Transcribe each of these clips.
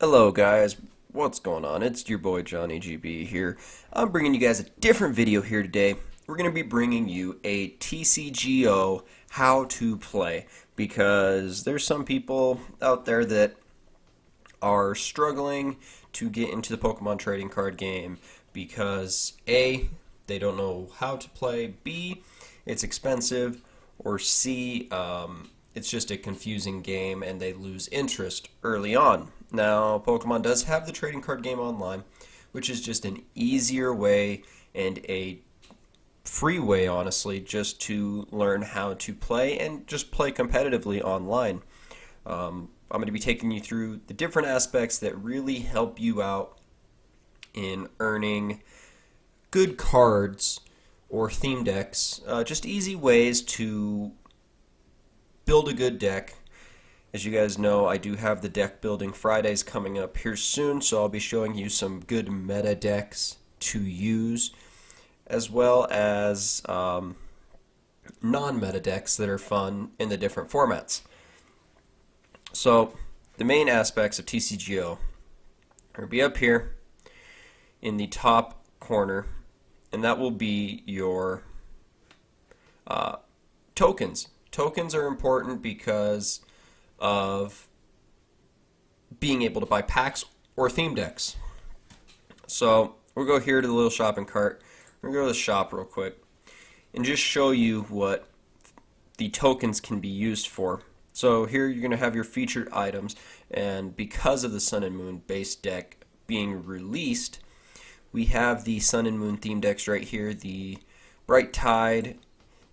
Hello guys, what's going on? It's your boy Johnny GB here. I'm bringing you guys a different video here today. We're going to be bringing you a TCGO how to play because there's some people out there that are struggling to get into the Pokemon trading card game because A, they don't know how to play, B, it's expensive, or C, it's just a confusing game and they lose interest early on. Now, Pokemon does have the trading card game online, which is just an easier way and a free way, honestly, just to learn how to play and just play competitively online. I'm going to be taking you through the different aspects that really help you out in earning good cards or theme decks, just easy ways to build a good deck. As you guys know, I do have the deck building Fridays coming up here soon, so I'll be showing you some good meta decks to use, as well as non-meta decks that are fun in the different formats. So, the main aspects of TCGO are be up here in the top corner, and that will be your tokens. Tokens are important because of being able to buy packs or theme decks. So we'll go here to the little shopping cart. We're going to go to the shop real quick and just show you what the tokens can be used for. So here you're going to have your featured items, and because of the Sun and Moon base deck being released, we have the Sun and Moon theme decks right here, the Bright Tide,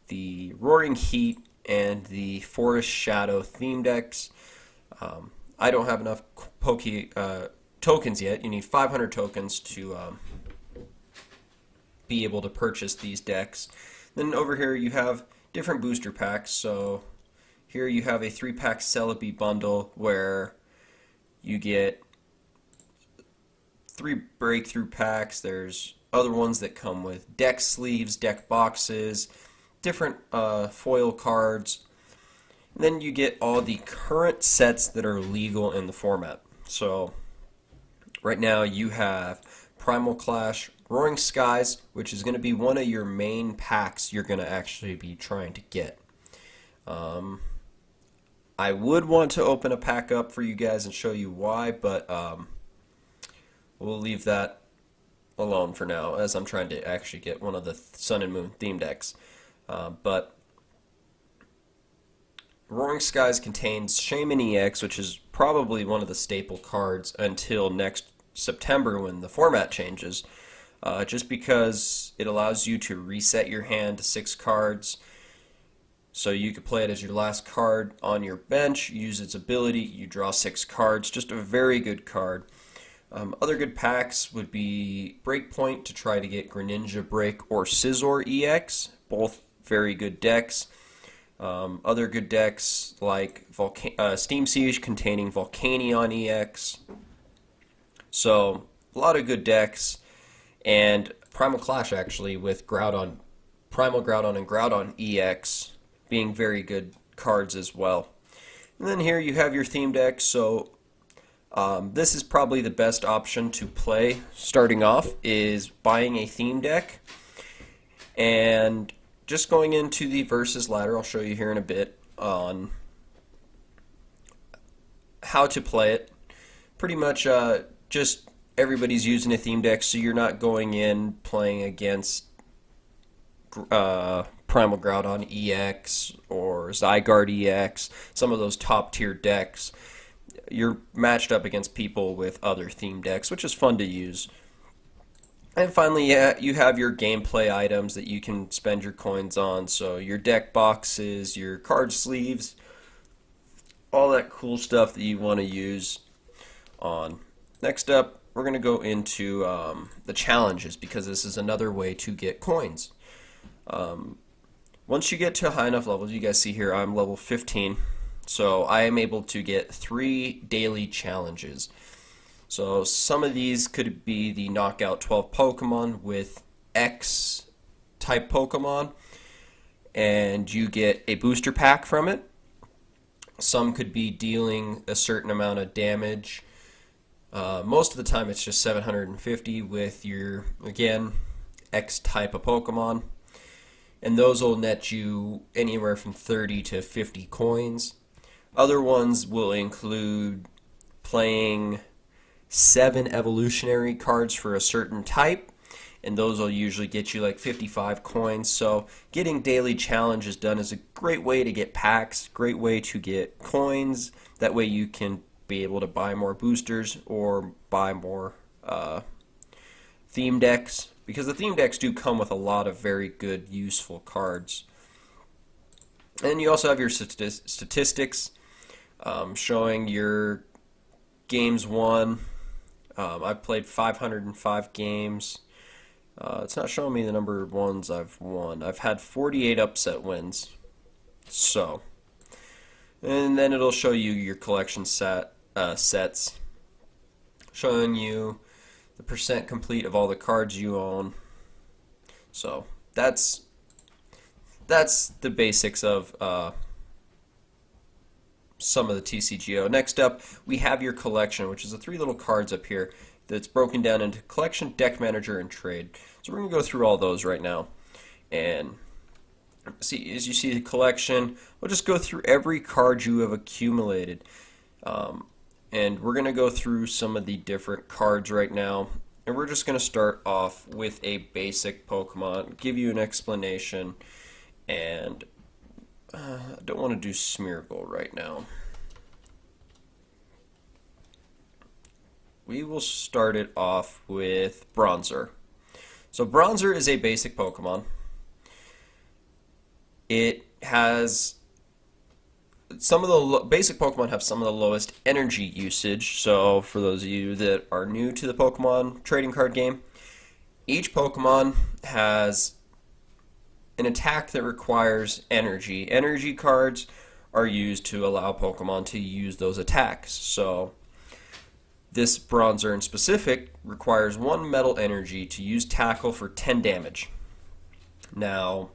the Roaring Heat, and the Forest Shadow theme decks. I don't have enough tokens yet. You need 500 tokens to be able to purchase these decks. Then over here you have different booster packs. So here you have a 3-pack Celebi bundle where you get 3 breakthrough packs. There's other ones that come with deck sleeves, deck boxes, different foil cards. And then you get all the current sets that are legal in the format. So right now you have Primal Clash, Roaring Skies, which is going to be one of your main packs you're going to actually be trying to get. I would want to open a pack up for you guys and show you why, but we'll leave that alone for now, as I'm trying to actually get one of the Sun and Moon theme decks. But Roaring Skies contains Shaman EX, which is probably one of the staple cards until next September when the format changes, just because it allows you to reset your hand to 6 cards. So you could play it as your last card on your bench, use its ability, you draw 6 cards, just a very good card. Other good packs would be Breakpoint to try to get Greninja Break or Scizor EX, both very good decks. Other good decks like Steam Siege containing Volcanion EX. So a lot of good decks, and Primal Clash actually with Groudon, Primal Groudon and Groudon EX being very good cards as well. And then here you have your theme deck. So this is probably the best option to play starting off, is buying a theme deck and just going into the versus ladder. I'll show you here in a bit on how to play it. Pretty much just everybody's using a theme deck, so you're not going in playing against Primal Groudon EX or Zygarde EX, some of those top tier decks. You're matched up against people with other theme decks, which is fun to use. And finally, you have your gameplay items that you can spend your coins on. So your deck boxes, your card sleeves, all that cool stuff that you want to use on. Next up, we're going to go into the challenges, because this is another way to get coins. Once you get to high enough levels, you guys see here I'm level 15. So I am able to get 3 daily challenges. So some of these could be the knockout 12 Pokemon with X type Pokemon, and you get a booster pack from it. Some could be dealing a certain amount of damage Most of the time it's just 750 with your, again, X type of Pokemon. And those will net you anywhere from 30 to 50 coins. Other ones will include playing 7 evolutionary cards for a certain type, and those will usually get you like 55 coins. So getting daily challenges done is a great way to get packs, great way to get coins. That way you can be able to buy more boosters or buy more theme decks, because the theme decks do come with a lot of very good, useful cards. And you also have your statistics showing your games won. I've played 505 games. It's not showing me the number of ones I've won. I've had 48 upset wins. So, and then it'll show you your collection sets, showing you the percent complete of all the cards you own. So that's the basics of some of the TCGO. Next up, we have your collection, which is the 3 little cards up here that's broken down into collection, deck manager, and trade. So we're going to go through all those right now. And see, as you see the collection, we'll just go through every card you have accumulated. And we're going to go through some of the different cards right now. And we're just going to start off with a basic Pokemon, give you an explanation, and I don't want to do Smeargle right now. We will start it off with Bronzer. So Bronzer is a basic Pokemon. It has some of the basic Pokemon have some of the lowest energy usage. So for those of you that are new to the Pokemon trading card game, each Pokemon has an attack that requires energy. Energy cards are used to allow Pokemon to use those attacks. So this Bronzer in specific requires 1 metal energy to use Tackle for 10 damage. Now,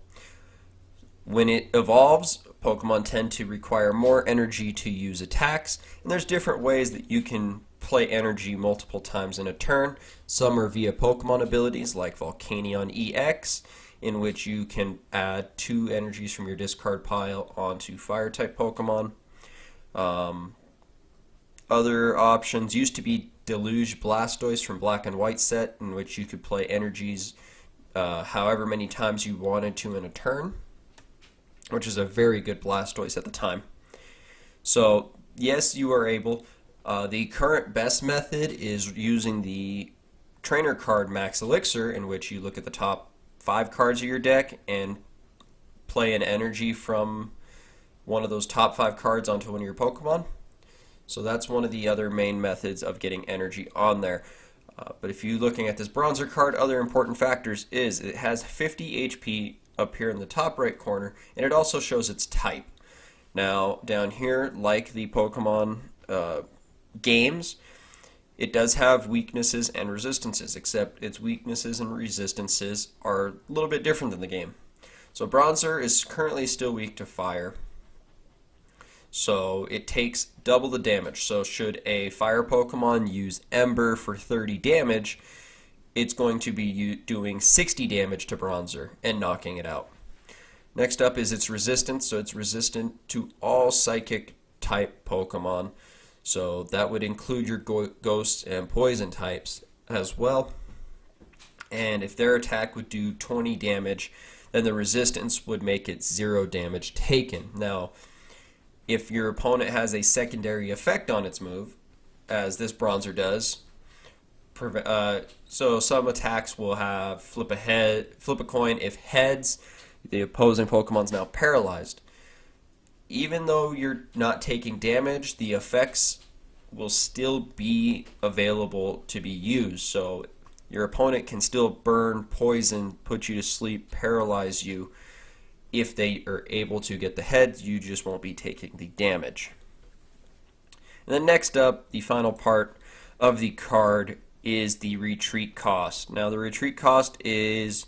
when it evolves, Pokemon tend to require more energy to use attacks, and there's different ways that you can play energy multiple times in a turn. Some are via Pokemon abilities like Volcanion EX, in which you can add 2 energies from your discard pile onto Fire-type Pokemon. Other options used to be Deluge Blastoise from Black and White set, in which you could play energies however many times you wanted to in a turn, which is a very good Blastoise at the time. So yes, you are able. The current best method is using the trainer card Max Elixir, in which you look at the top 5 cards of your deck and play an energy from one of those top 5 cards onto one of your Pokemon. So that's one of the other main methods of getting energy on there. But if you're looking at this Bronzer card, other important factors is it has 50 HP up here in the top right corner, and it also shows its type. Now, down here, like the Pokemon games, it does have weaknesses and resistances, except its weaknesses and resistances are a little bit different than the game. So Bronzer is currently still weak to fire, so it takes double the damage. So should a fire Pokemon use Ember for 30 damage, it's going to be doing 60 damage to Bronzer and knocking it out. Next up is its resistance. So it's resistant to all psychic type Pokemon. So that would include your ghost and poison types as well. And if their attack would do 20 damage, then the resistance would make it 0 damage taken. Now, if your opponent has a secondary effect on its move, as this Bronzer does, so some attacks will have flip a coin. If heads, the opposing Pokemon's now paralyzed. Even though you're not taking damage, the effects will still be available to be used. So your opponent can still burn, poison, put you to sleep, paralyze you. If they are able to get the heads, you just won't be taking the damage. And then next up, the final part of the card is the retreat cost. Now the retreat cost is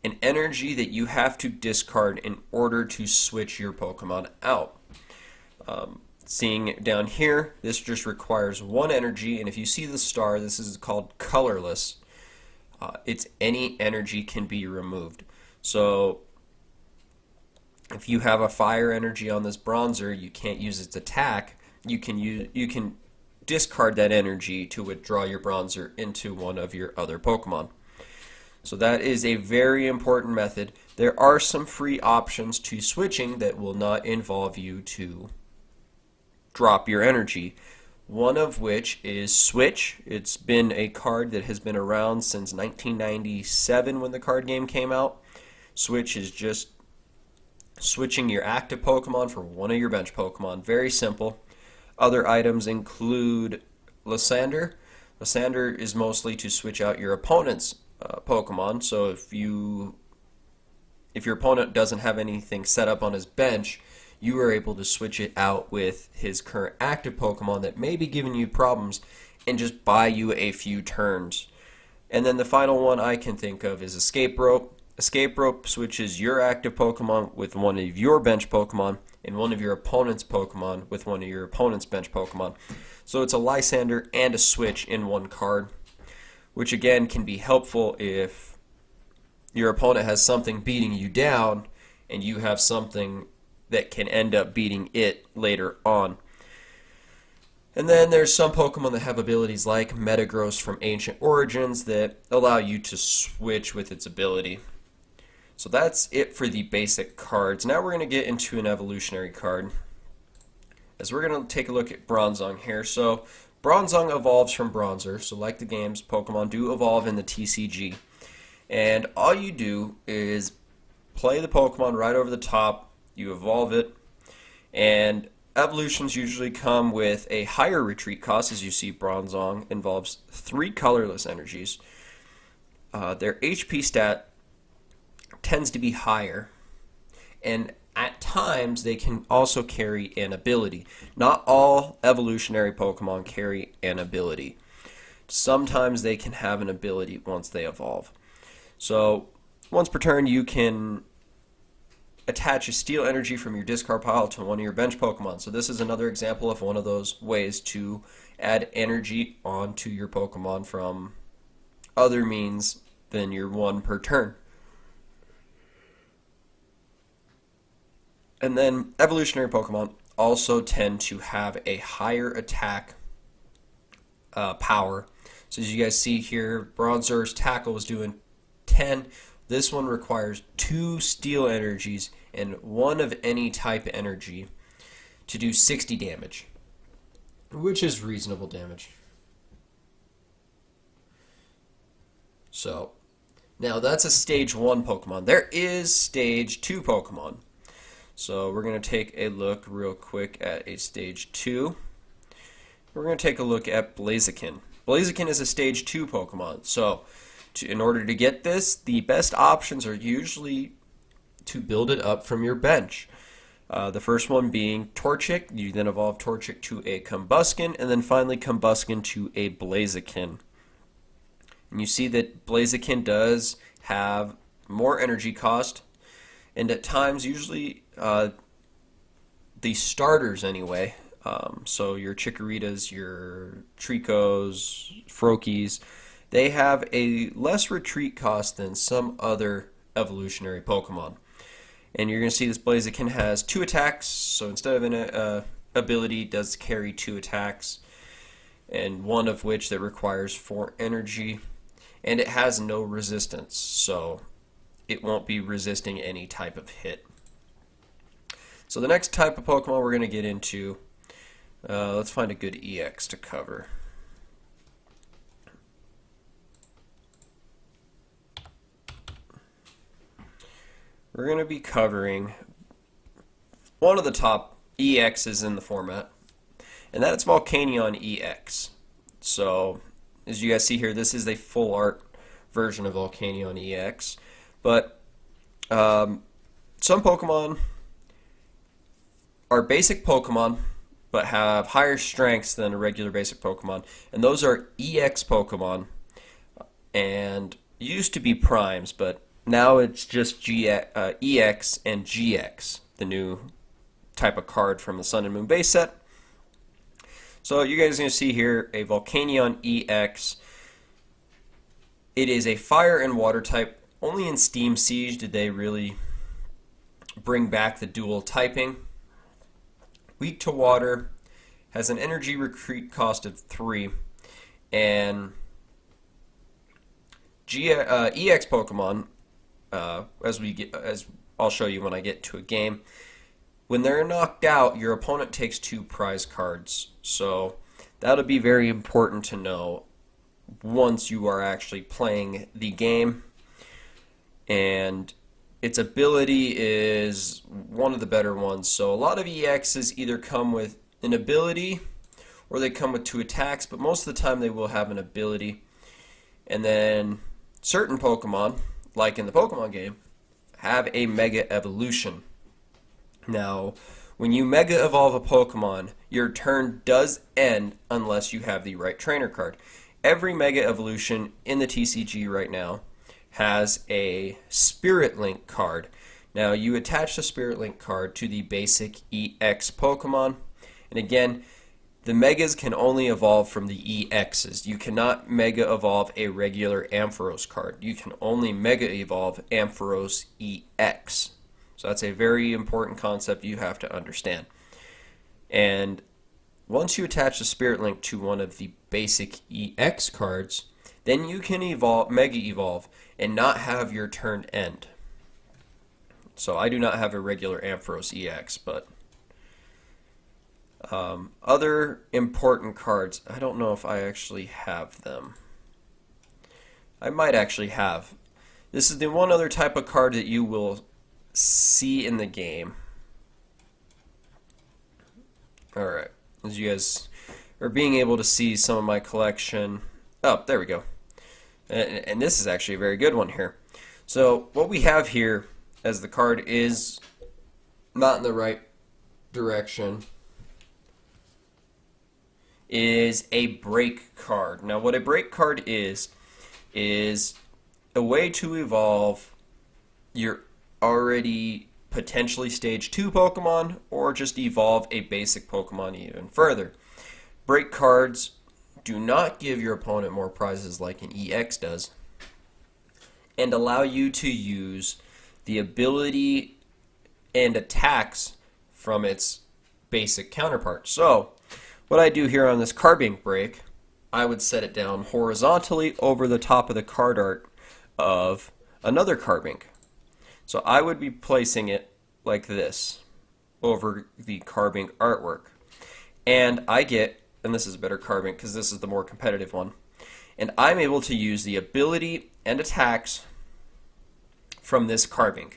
an energy that you have to discard in order to switch your Pokemon out. seeing down here, this just requires one energy, and if you see the star, this is called colorless. It's any energy can be removed. So if you have a fire energy on this bronzer, you can't use its attack. You can discard that energy to withdraw your bronzer into one of your other Pokemon. So that is a very important method. There are some free options to switching that will not involve you to drop your energy. One of which is Switch. It's been a card that has been around since 1997 when the card game came out. Switch is just switching your active Pokemon for one of your bench Pokemon. Very simple. Other items include Lysander. Lysander is mostly to switch out your opponent's Pokemon. So if your opponent doesn't have anything set up on his bench, you are able to switch it out with his current active Pokemon that may be giving you problems and just buy you a few turns. And then the final one I can think of is Escape Rope. Escape Rope switches your active Pokemon with one of your bench Pokemon and one of your opponent's Pokemon with one of your opponent's bench Pokemon. So it's a Lysander and a Switch in one card, which again can be helpful if your opponent has something beating you down and you have something that can end up beating it later on. And then there's some Pokemon that have abilities like Metagross from Ancient Origins that allow you to switch with its ability. So that's it for the basic cards. Now we're going to get into an evolutionary card, as we're going to take a look at Bronzong here. So Bronzong evolves from Bronzer, so like the games, Pokemon do evolve in the TCG. And all you do is play the Pokemon right over the top, you evolve it, and evolutions usually come with a higher retreat cost. As you see, Bronzong involves 3 colorless energies. Their HP stat tends to be higher, and at times they can also carry an ability. Not all evolutionary Pokemon carry an ability. Sometimes they can have an ability once they evolve. So once per turn you can attach a steel energy from your discard pile to one of your bench Pokemon. So this is another example of one of those ways to add energy onto your Pokemon from other means than your one per turn. And then evolutionary Pokemon also tend to have a higher attack power. So as you guys see here, Bronzer's tackle is doing 10. This one requires 2 steel energies and 1 of any type energy to do 60 damage, which is reasonable damage. So now that's a stage 1 Pokemon. There is stage 2 Pokemon. So we're going to take a look real quick at a stage 2. We're going to take a look at Blaziken. Blaziken is a stage 2 Pokemon. So in order to get this, the best options are usually to build it up from your bench. The first one being Torchic. You then evolve Torchic to a Combusken, and then finally Combusken to a Blaziken. And you see that Blaziken does have more energy cost, and at times, usually the starters anyway, so your Chikoritas, your Tricos, Froakies, they have a less retreat cost than some other evolutionary Pokemon. And you're going to see this Blaziken has 2 attacks, so instead of an ability, it does carry 2 attacks, and one of which that requires 4 energy, and it has no resistance, so it won't be resisting any type of hit. So the next type of Pokemon we're going to get into, let's find a good EX to cover. We're going to be covering one of the top EXs in the format, and that's Volcanion EX. So, as you guys see here, this is a full art version of Volcanion EX, but some Pokemon are basic Pokemon, but have higher strengths than a regular basic Pokemon, and those are EX Pokemon, and used to be Primes, but now it's just EX and GX, the new type of card from the Sun and Moon base set. So you guys are going to see here a Volcanion EX. It is a fire and water type. Only in Steam Siege did they really bring back the dual typing. Weak to water, has an energy retreat cost of 3, and EX Pokemon, as I'll show you when I get to a game, when they're knocked out, your opponent takes 2 prize cards. So that'll be very important to know once you are actually playing the game. And its ability is one of the better ones. So a lot of EXs either come with an ability or they come with 2 attacks, but most of the time they will have an ability. And then certain Pokemon, like in the Pokemon game, have a Mega Evolution. Now, when you Mega Evolve a Pokemon, your turn does end unless you have the right trainer card. Every Mega Evolution in the TCG right now has a Spirit Link card. Now, you attach the Spirit Link card to the basic EX Pokemon, and again, the Megas can only evolve from the EXs. You cannot Mega Evolve a regular Ampharos card. You can only Mega Evolve Ampharos EX. So that's a very important concept you have to understand. And once you attach the Spirit Link to one of the basic EX cards, then you can Mega Evolve and not have your turn end. So I do not have a regular Ampharos EX, but other important cards, I don't know if I actually have them. I might actually have. This is the one other type of card that you will see in the game. Alright, as you guys are being able to see some of my collection. Oh, there we go. And this is actually a very good one here. So what we have here, as the card is not in the right direction, is a break card. Now what a break card is a way to evolve your already potentially stage 2 Pokemon, or just evolve a basic Pokemon even further. Break cards do not give your opponent more prizes like an EX does, and allow you to use the ability and attacks from its basic counterpart. So what I do here on this Carbink break, I would set it down horizontally over the top of the card art of another Carbink. So I would be placing it like this over the Carbink artwork. And I get, and this is a better Carbink because this is the more competitive one, and I'm able to use the ability and attacks from this Carbink,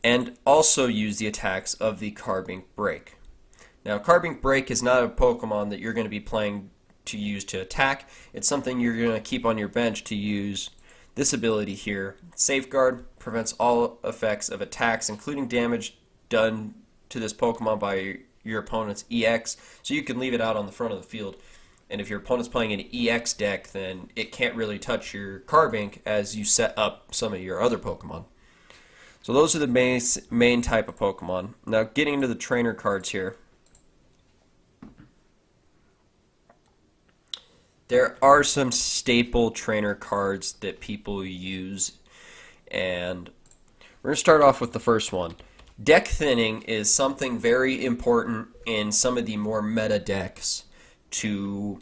and also use the attacks of the Carbink break. Now, Carbink break is not a Pokemon that you're going to be playing to use to attack. It's something you're going to keep on your bench to use this ability here. Safeguard prevents all effects of attacks, including damage done to this Pokemon by your opponent's EX, so you can leave it out on the front of the field. And if your opponent's playing an EX deck, then it can't really touch your Carbink as you set up some of your other Pokemon. So those are the main type of Pokemon. Now getting into the trainer cards here. There are some staple trainer cards that people use, and we're going to start off with the first one. Deck thinning is something very important in some of the more meta decks to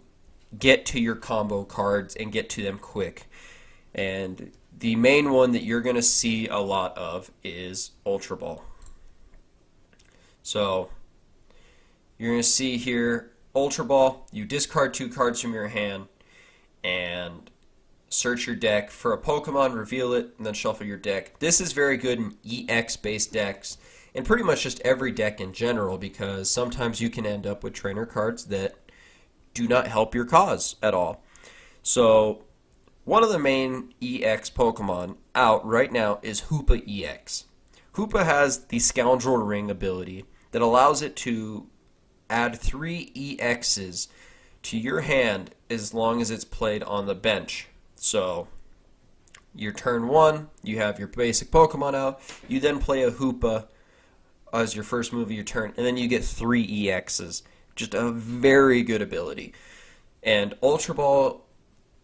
get to your combo cards and get to them quick. And the main one that you're going to see a lot of is Ultra Ball. So you're going to see here Ultra Ball, you discard 2 cards from your hand and search your deck for a Pokemon, reveal it, and then shuffle your deck. This is very good in EX-based decks, and pretty much just every deck in general, because sometimes you can end up with trainer cards that do not help your cause at all. So one of the main EX Pokemon out right now is Hoopla EX. Hoopla has the Scoundrel Ring ability that allows it to add 3 EXs to your hand as long as it's played on the bench. So your turn 1, you have your basic Pokemon out, you then play a Hoopla as your first move of your turn, and then you get 3 EXs. Just a very good ability. And Ultra Ball,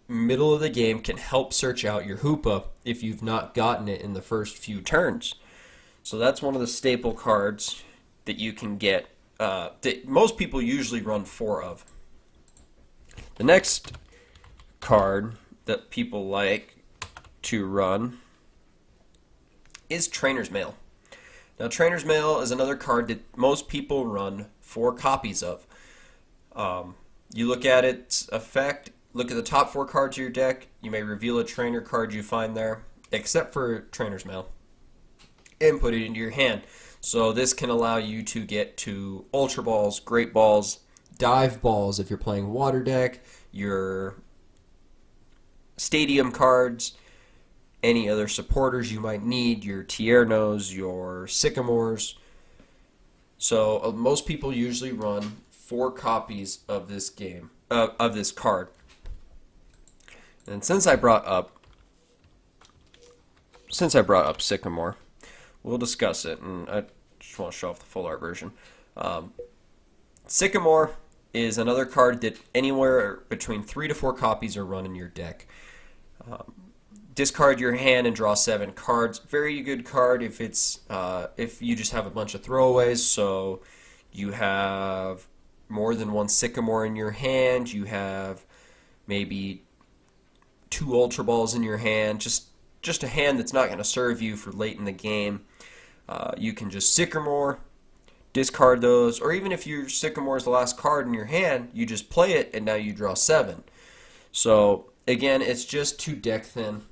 middle of the game, can help search out your Hoopla if you've not gotten it in the first few turns. So that's one of the staple cards that you can get, that most people usually run 4 of. The next card that people like to run is Trainer's Mail. Now, Trainer's Mail is another card that most people run 4 copies of. You look at its effect, look at the top 4 cards of your deck, you may reveal a trainer card you find there, except for Trainer's Mail, and put it into your hand. So this can allow you to get to Ultra Balls, Great Balls, Dive Balls if you're playing Water Deck, your Stadium cards, any other supporters you might need, your Tiernos, your Sycamores. So most people usually run 4 copies of this game, of this card. And since I brought up Sycamore, we'll discuss it, and I just want to show off the full art version. Sycamore is another card that anywhere between 3 to 4 copies are run in your deck. Discard your hand and draw 7 cards. Very good card if it's if you just have a bunch of throwaways. So you have more than 1 Sycamore in your hand. You have maybe 2 Ultra Balls in your hand. Just a hand that's not going to serve you for late in the game. You can just Sycamore, discard those, or even if your Sycamore is the last card in your hand, you just play it and now you draw 7. So again, it's just to deck thin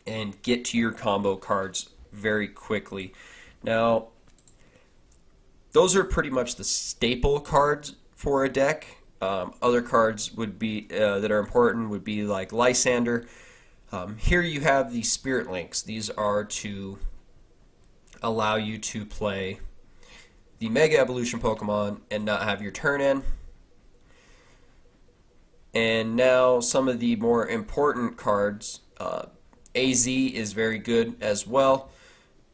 and get to your combo cards very quickly. Now, those are pretty much the staple cards for a deck. Other cards would be that are important would be like Lysander. Here you have the Spirit Links. These are to allow you to play the Mega Evolution Pokemon and not have your turn in. And now some of the more important cards. AZ is very good as well.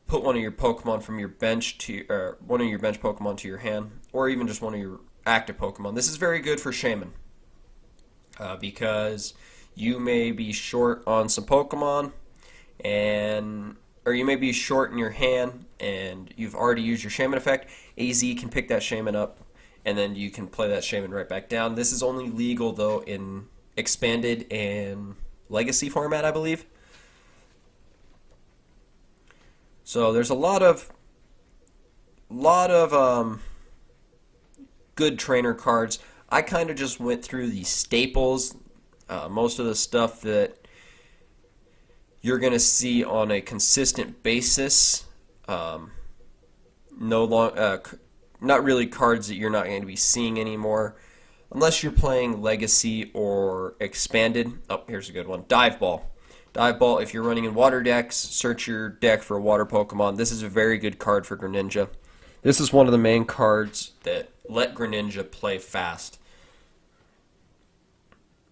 Put one of your Pokemon from your bench to one of your bench Pokemon to your hand, or even just one of your active Pokemon. This is very good for Shaman because you may be short on some Pokemon, or you may be short in your hand, and you've already used your Shaman effect. AZ can pick that Shaman up, and then you can play that Shaman right back down. This is only legal though in Expanded and Legacy format, I believe. So there's a lot of good trainer cards. I kind of just went through the staples, most of the stuff that you're going to see on a consistent basis. Not really cards that you're not going to be seeing anymore, unless you're playing Legacy or Expanded. Oh, here's a good one. Dive Ball. Dive Ball, if you're running in water decks, search your deck for a water Pokemon. This is a very good card for Greninja. This is one of the main cards that let Greninja play fast.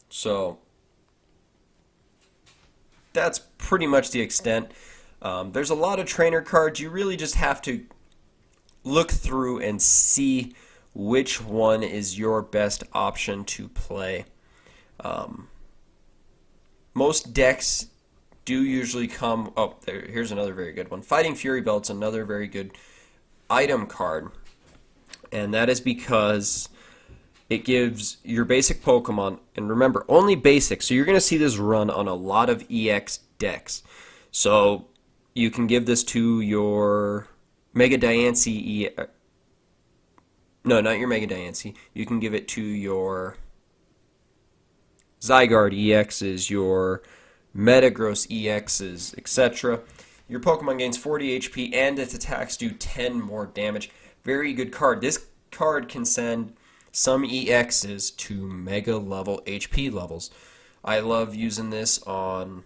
So that's pretty much the extent. There's a lot of trainer cards. You really just have to look through and see which one is your best option to play. Most decks do usually come... Oh, here's another very good one. Fighting Fury Belt's another very good item card. And that is because it gives your basic Pokemon... And remember, only basic. So you're going to see this run on a lot of EX decks. So you can give this to your Mega Diancie... No, not your Mega Diancie. You can give it to your Zygarde EXs, your Metagross EXs, etc. Your Pokemon gains 40 HP and its attacks do 10 more damage. Very good card. This card can send some EXs to Mega level HP levels. I love using this on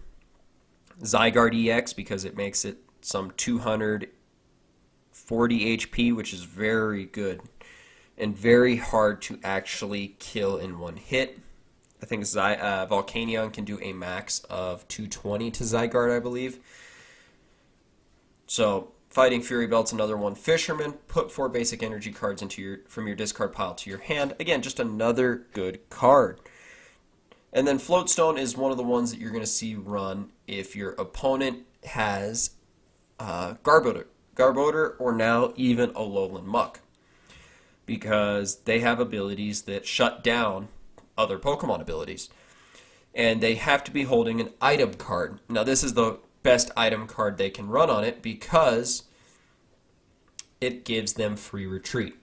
Zygarde EX because it makes it some 240 HP, which is very good and very hard to actually kill in one hit. I think Volcanion can do a max of 220 to Zygarde, I believe. So Fighting Fury Belt's another one. Fisherman, put 4 basic energy cards from your discard pile to your hand. Again, just another good card. And then Floatstone is one of the ones that you're going to see run if your opponent has Garbodor, or now even a Alolan Muck, because they have abilities that shut down other Pokemon abilities. And they have to be holding an item card. Now, this is the best item card they can run on it because it gives them free retreat.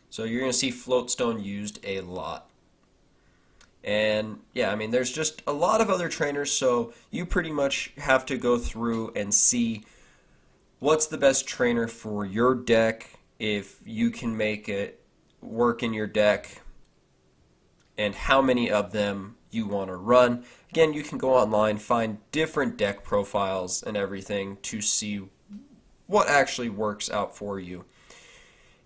So you're going to see Floatstone used a lot. And yeah, I mean, there's just a lot of other trainers, so you pretty much have to go through and see what's the best trainer for your deck, if you can make it work in your deck, and how many of them you want to run. Again, you can go online, find different deck profiles and everything to see what actually works out for you.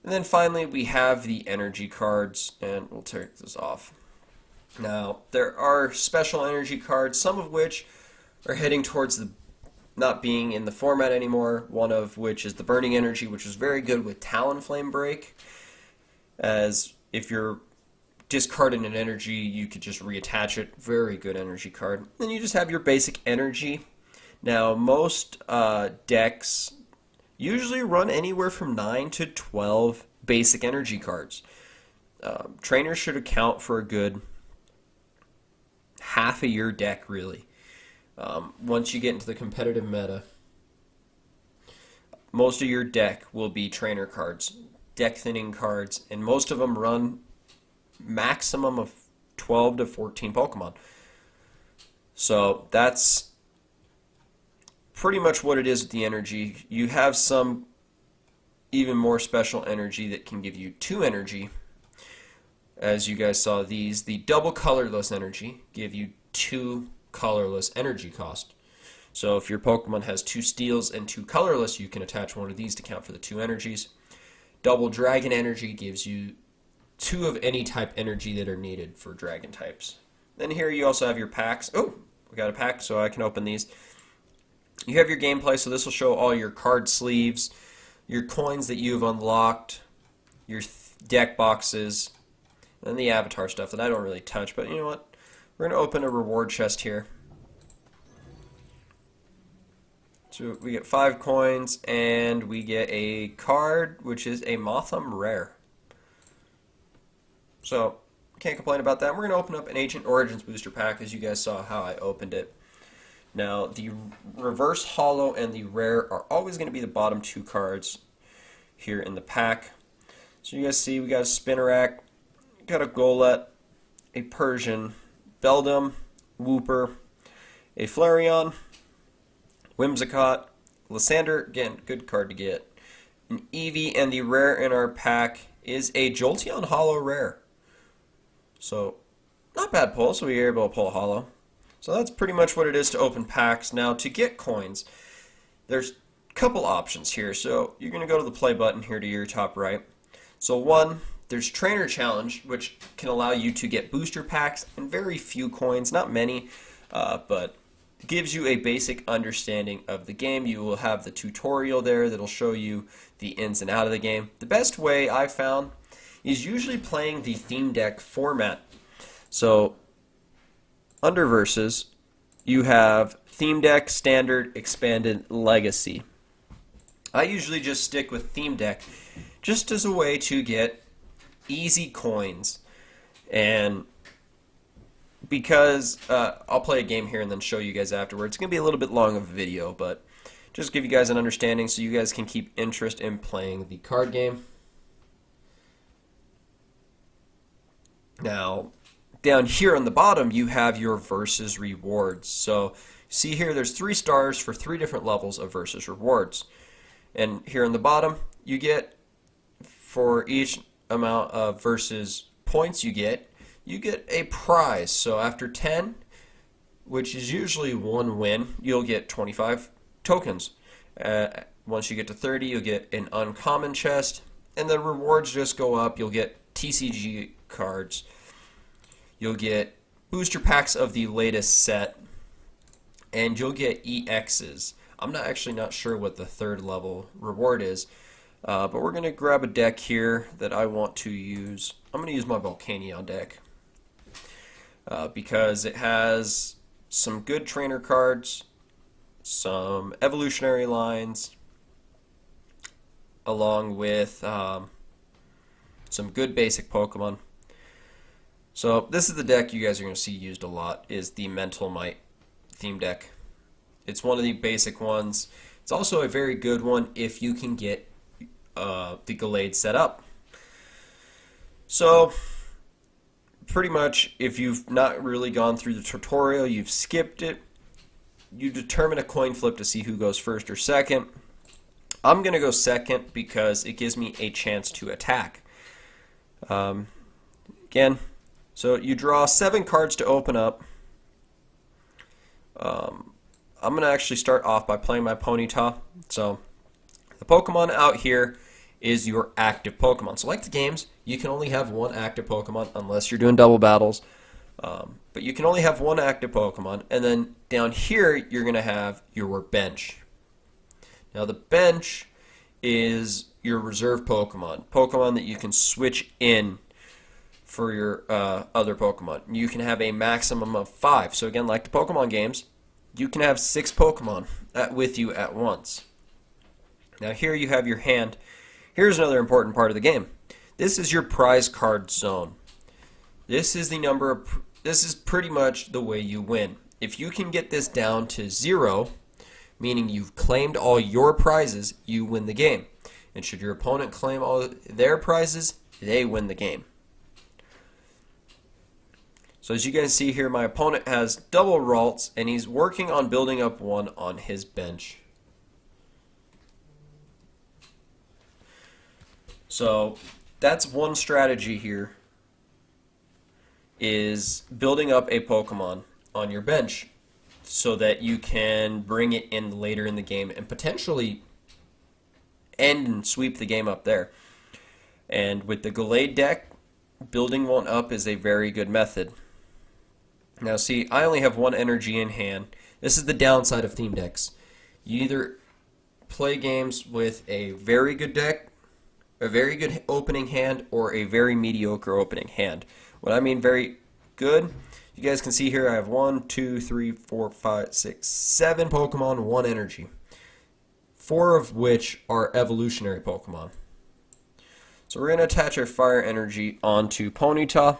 And then finally, we have the energy cards, and we'll take this off. Now, there are special energy cards, some of which are heading towards the not being in the format anymore, one of which is the Burning Energy, which is very good with Talonflame Break, as if you're discarding an energy, you could just reattach it. Very good energy card. Then you just have your basic energy. Now, most decks usually run anywhere from 9 to 12 basic energy cards. Trainers should account for a good half of your deck, really. Once you get into the competitive meta, most of your deck will be trainer cards, deck thinning cards, and most of them run maximum of 12 to 14 Pokemon. So that's pretty much what it is with the energy. You have some even more special energy that can give you 2 energy. As you guys saw, the double colorless energy give you 2 colorless energy cost. So if your Pokemon has 2 steels and 2 colorless, you can attach one of these to count for the 2 energies. Double dragon energy gives you 2 of any type energy that are needed for dragon types. Then here you also have your packs. Oh, we got a pack, so I can open these. You have your gameplay, so this will show all your card sleeves, your coins that you've unlocked, your deck boxes, and the avatar stuff that I don't really touch, but you know what? We're going to open a reward chest here. So we get 5 coins, and we get a card, which is a Motham Rare. So, can't complain about that. We're going to open up an Ancient Origins booster pack, as you guys saw how I opened it. Now, the reverse holo and the rare are always going to be the bottom 2 cards here in the pack. So you guys see we got a Spinarak, got a Golett, a Persian, Beldum, Wooper, a Flareon, Whimsicott, Lysander, again, good card to get, an Eevee, and the rare in our pack is a Jolteon Holo Rare. So, not bad pull, so we were able to pull a Holo. So that's pretty much what it is to open packs. Now, to get coins, there's a couple options here. So you're going to go to the play button here to your top right. So one, there's Trainer Challenge, which can allow you to get booster packs and very few coins, not many, but gives you a basic understanding of the game. You will have the tutorial there that'll show you the ins and out of the game. The best way I've found is usually playing the theme deck format. So under Versus, you have Theme Deck, Standard, Expanded, Legacy. I usually just stick with Theme Deck just as a way to get easy coins. And because I'll play a game here and then show you guys afterwards. It's going to be a little bit long of a video, but just give you guys an understanding so you guys can keep interest in playing the card game. Now, down here on the bottom, you have your Versus rewards. So, see here, there's 3 stars for 3 different levels of Versus rewards. And here on the bottom, you get, for each amount of Versus points you get a prize. So after 10, which is usually 1 win, you'll get 25 tokens. Once you get to 30, you'll get an uncommon chest, and the rewards just go up. You'll get TCG cards. You'll get booster packs of the latest set, and you'll get EXs. I'm not sure what the third level reward is, but we're going to grab a deck here that I want to use. I'm going to use my Volcanion deck because it has some good trainer cards, some evolutionary lines, along with some good basic Pokemon. So this is the deck you guys are going to see used a lot, is the Mental Might theme deck. It's one of the basic ones. It's also a very good one if you can get the Gallade set up. So pretty much, if you've not really gone through the tutorial, you've skipped it, you determine a coin flip to see who goes first or second. I'm going to go second because it gives me a chance to attack. Again, so you draw 7 cards to open up. I'm going to actually start off by playing my Ponyta. So the Pokemon out here is your active Pokemon. So like the games, you can only have one active Pokemon unless you're doing double battles. But you can only have one active Pokemon. And then down here, you're going to have your bench. Now the bench is your reserve Pokemon. Pokemon that you can switch in for your other Pokemon. You can have a maximum of 5. So again, like the Pokemon games, you can have 6 Pokemon with you at once. Now here you have your hand. Here's another important part of the game. This is your prize card zone. This is the number of. This is pretty much the way you win. If you can get this down to 0, meaning you've claimed all your prizes, you win the game. And should your opponent claim all their prizes, they win the game. So as you guys see here, my opponent has double Ralts, and he's working on building up one on his bench. So that's one strategy here, is building up a Pokemon on your bench so that you can bring it in later in the game and potentially end and sweep the game up there. And with the Gallade deck, building one up is a very good method. Now see, I only have 1 energy in hand. This is the downside of theme decks. You either play games with a very good deck, a very good opening hand, or a very mediocre opening hand. What I mean very good, you guys can see here I have 1, 2, 3, 4, 5, 6, 7 Pokemon, 1 energy. 4 of which are evolutionary Pokemon. So we're going to attach our fire energy onto Ponyta.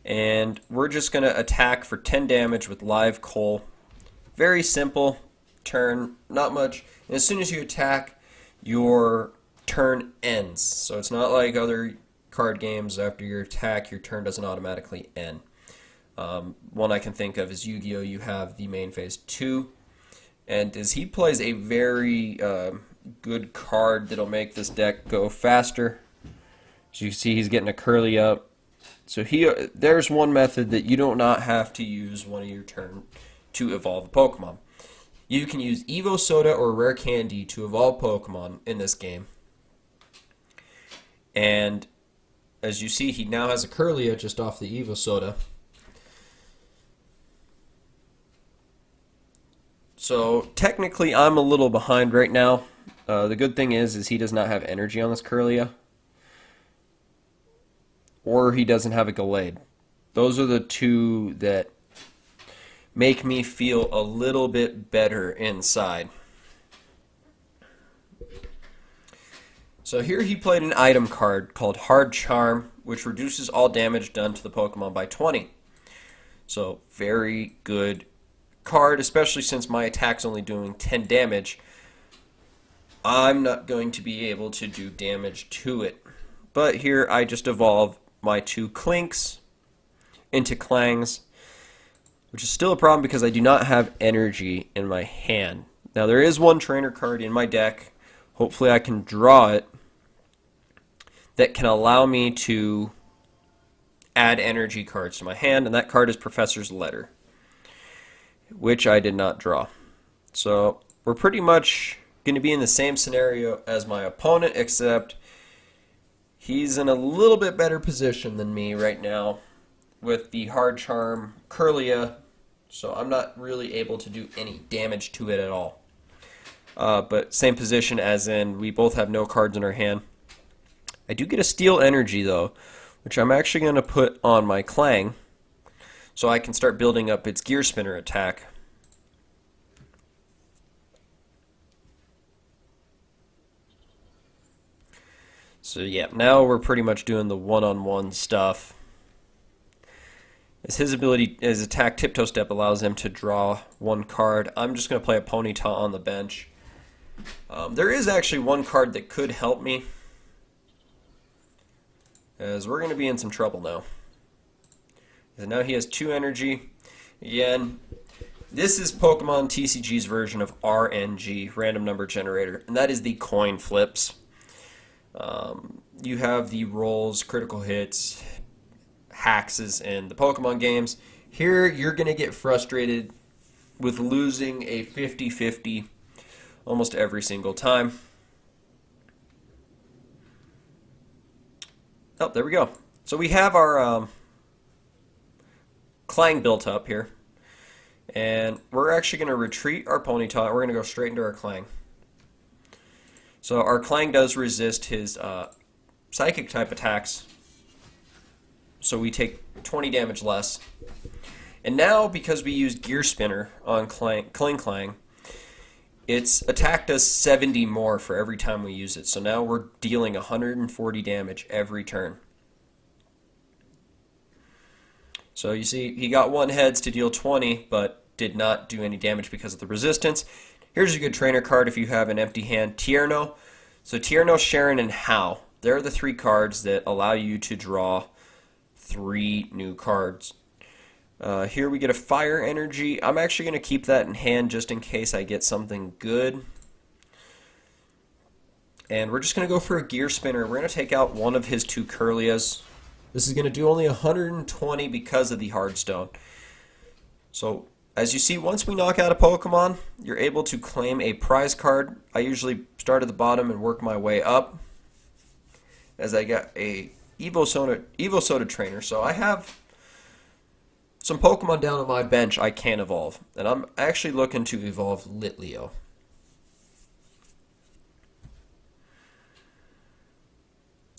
And we're just going to attack for 10 damage with live coal. Very simple turn, not much. And as soon as you attack, your turn ends. So it's not like other card games. After your attack, your turn doesn't automatically end. One I can think of is Yu-Gi-Oh! You have the main phase 2. And as he plays a very good card that'll make this deck go faster. As you see, he's getting a curly up. So there's one method that you do not have to use one of your turn to evolve a Pokemon. You can use Evo Soda or Rare Candy to evolve Pokemon in this game. And as you see, he now has a Curlia just off the Evo Soda. So technically I'm a little behind right now. The good thing is he does not have energy on this Curlia. Or he doesn't have a Gallade. Those are the two that make me feel a little bit better inside. So here he played an item card called Hard Charm, which reduces all damage done to the Pokemon by 20. So very good card, especially since my attack's only doing 10 damage. I'm not going to be able to do damage to it. But here I just evolve my 2 Clinks into Clangs, which is still a problem because I do not have energy in my hand. Now there is one trainer card in my deck, hopefully I can draw it, that can allow me to add energy cards to my hand, and that card is Professor's Letter, which I did not draw. So we're pretty much going to be in the same scenario as my opponent, except he's in a little bit better position than me right now with the Hard Charm Curlia So I'm not really able to do any damage to it at all. But same position as in we both have no cards in our hand. I do get a Steel Energy though, which I'm actually going to put on my Clang so I can start building up its Gear Spinner attack. So yeah, now we're pretty much doing the one-on-one stuff. As his attack Tiptoe Step allows him to draw one card, I'm just going to play a Ponyta on the bench. There is actually one card that could help me, as we're going to be in some trouble now. And now he has 2 energy. Again, this is Pokemon TCG's version of RNG, Random Number Generator, and that is the coin flips. You have the rolls, critical hits, hexes in the Pokemon games. Here, you're going to get frustrated with losing a 50-50 almost every single time. Oh, there we go. So we have our Clang built up here. And we're actually going to retreat our Ponyta. We're going to go straight into our Clang. So our Clang does resist his Psychic type attacks. So we take 20 damage less. And now, because we use Gear Spinner on Clang, its attack does 70 more for every time we use it. So now we're dealing 140 damage every turn. So you see, he got 1 heads to deal 20, but did not do any damage because of the resistance. Here's a good trainer card if you have an empty hand. Tierno. So Tierno, Sharon, and How. They're the 3 cards that allow you to draw 3 new cards. Here we get a Fire Energy. I'm actually going to keep that in hand just in case I get something good. And we're just going to go for a Gear Spinner. We're going to take out one of his 2 Kirlias. This is going to do only 120 because of the Hardstone. So, as you see, once we knock out a Pokemon, you're able to claim a prize card. I usually start at the bottom and work my way up, as I got a Evo Soda trainer. So I have some Pokemon down on my bench I can evolve. And I'm actually looking to evolve Litleo.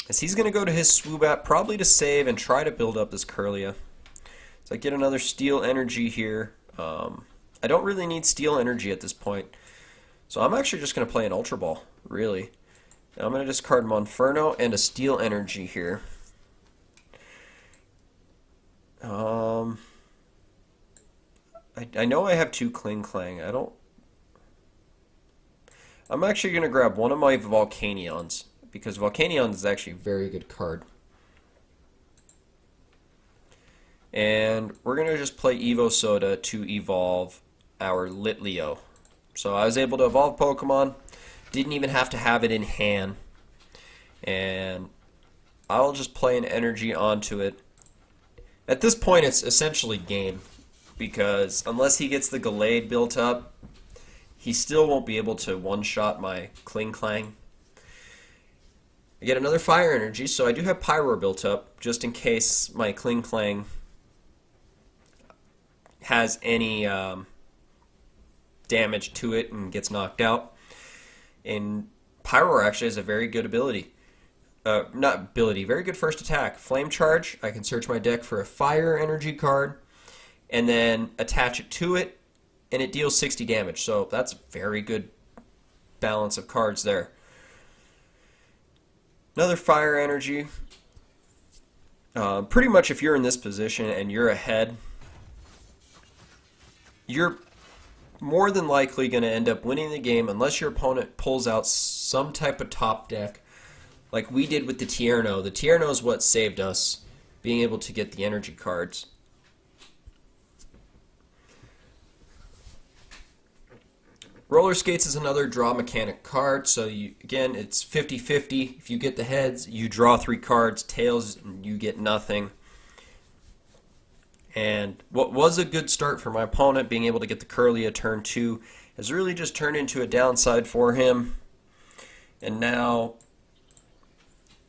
As he's going to go to his Swoobat, probably to save and try to build up this Kirlia. So I get another Steel Energy here. I don't really need Steel Energy at this point. So I'm actually just going to play an Ultra Ball, really. And I'm going to discard Monferno and a Steel Energy here. I know I have 2 Clang. I'm actually going to grab one of my Volcanions, because Volcanion is actually a very good card. And we're going to just play Evo Soda to evolve our Litleo. So I was able to evolve Pokemon, didn't even have to have it in hand. And I'll just play an energy onto it. At this point, it's essentially game, because unless he gets the Gallade built up, he still won't be able to one-shot my Clang. I get another Fire Energy, so I do have Pyroar built up, just in case my Clang has any damage to it and gets knocked out. And Pyroar actually has a very good ability. Very good first attack. Flame Charge, I can search my deck for a Fire Energy card, and then attach it to it, and it deals 60 damage. So that's very good balance of cards there. Another Fire Energy. Pretty much if you're in this position and you're ahead, you're more than likely going to end up winning the game unless your opponent pulls out some type of top deck like we did with the Tierno. The Tierno is what saved us, being able to get the energy cards. Roller Skates is another draw mechanic card, so again, it's 50-50. If you get the heads, you draw 3 cards. Tails, you get nothing. And what was a good start for my opponent, being able to get the Kirlia turn 2, has really just turned into a downside for him. And now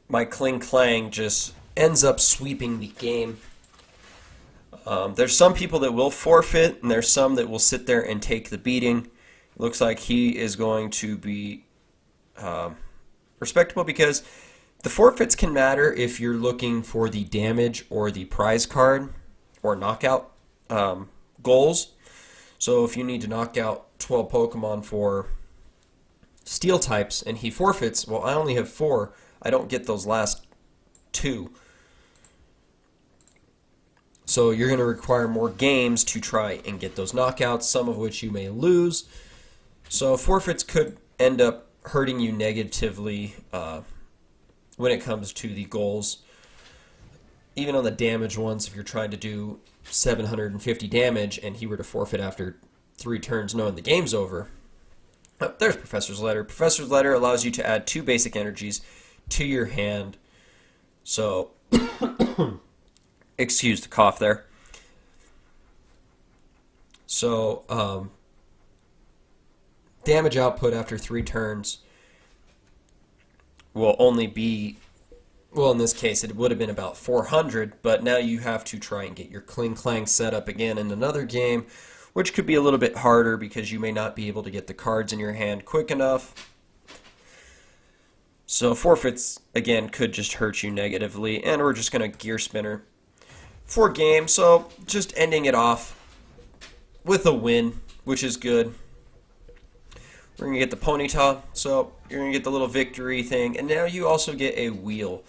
my Clang just ends up sweeping the game. There's some people that will forfeit, and there's some that will sit there and take the beating. Looks like he is going to be respectable, because the forfeits can matter if you're looking for the damage or the prize card or knockout goals. So if you need to knock out 12 Pokemon for steel types and he forfeits, well, I only have 4. I don't get those last 2. So you're going to require more games to try and get those knockouts, some of which you may lose. So forfeits could end up hurting you negatively when it comes to the goals. Even on the damage ones, if you're trying to do 750 damage and he were to forfeit after 3 turns knowing the game's over. Oh, there's Professor's Letter. Professor's Letter allows you to add 2 basic energies to your hand. So, excuse the cough there. So, damage output after 3 turns will only be, well, in this case it would have been about 400, but now you have to try and get your Kling Clang set up again in another game, which could be a little bit harder because you may not be able to get the cards in your hand quick enough. So forfeits, again, could just hurt you negatively, and we're just going to Gear Spinner for game, so just ending it off with a win, which is good. We're going to get the Ponyta, so you're going to get the little victory thing, and now you also get a wheel.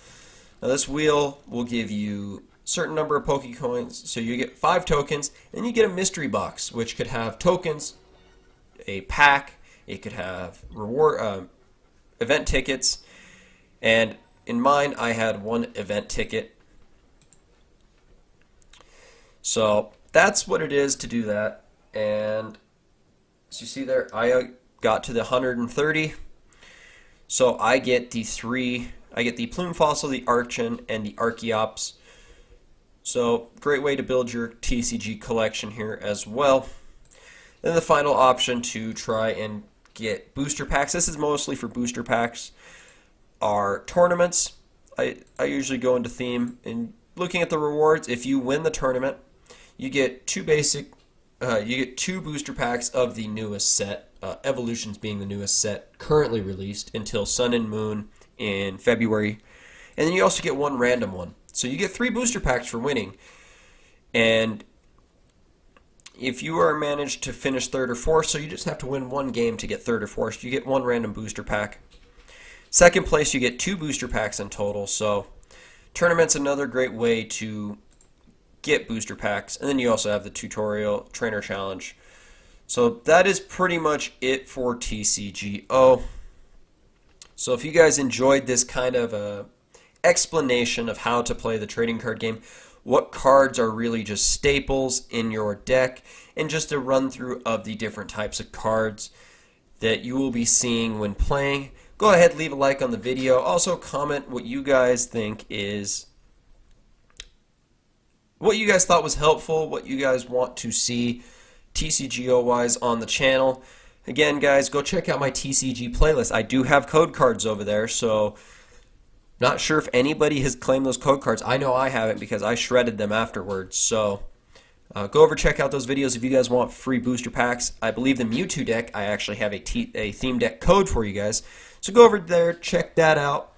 Now this wheel will give you a certain number of Pokecoins, so you get 5 tokens, and you get a mystery box, which could have tokens, a pack, it could have reward, event tickets, and in mine I had 1 event ticket. So that's what it is to do that, and as you see there, I got to the 130, so I get the Plume Fossil, the Archon, and the Archeops. So great way to build your TCG collection here as well. Then the final option to try and get booster packs, this is mostly for booster packs, are tournaments. I usually go into theme, and looking at the rewards, if you win the tournament, you get 2 booster packs of the newest set. Evolutions being the newest set currently released until Sun and Moon in February. And then you also get 1 random one. So you get 3 booster packs for winning. And if you are managed to finish 3rd or 4th, so you just have to win 1 game to get 3rd or 4th, you get 1 random booster pack. 2nd place, you get 2 booster packs in total. So tournament's another great way to get booster packs. And then you also have the tutorial trainer challenge. So that is pretty much it for TCGO. So if you guys enjoyed this kind of explanation of how to play the trading card game, what cards are really just staples in your deck, and just a run through of the different types of cards that you will be seeing when playing, go ahead, leave a like on the video. Also comment what you guys think is, what you guys thought was helpful, what you guys want to see TCGO wise on the channel. Again, guys, go check out my TCG playlist. I do have code cards over there, so not sure if anybody has claimed those code cards. I know I haven't because I shredded them afterwards. So go over, check out those videos if you guys want free booster packs. I believe the Mewtwo deck, I actually have a theme deck code for you guys. So go over there, check that out,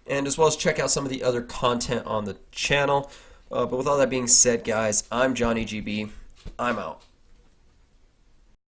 and as well as check out some of the other content on the channel. But with all that being said, guys, I'm Johnny GB. I'm out.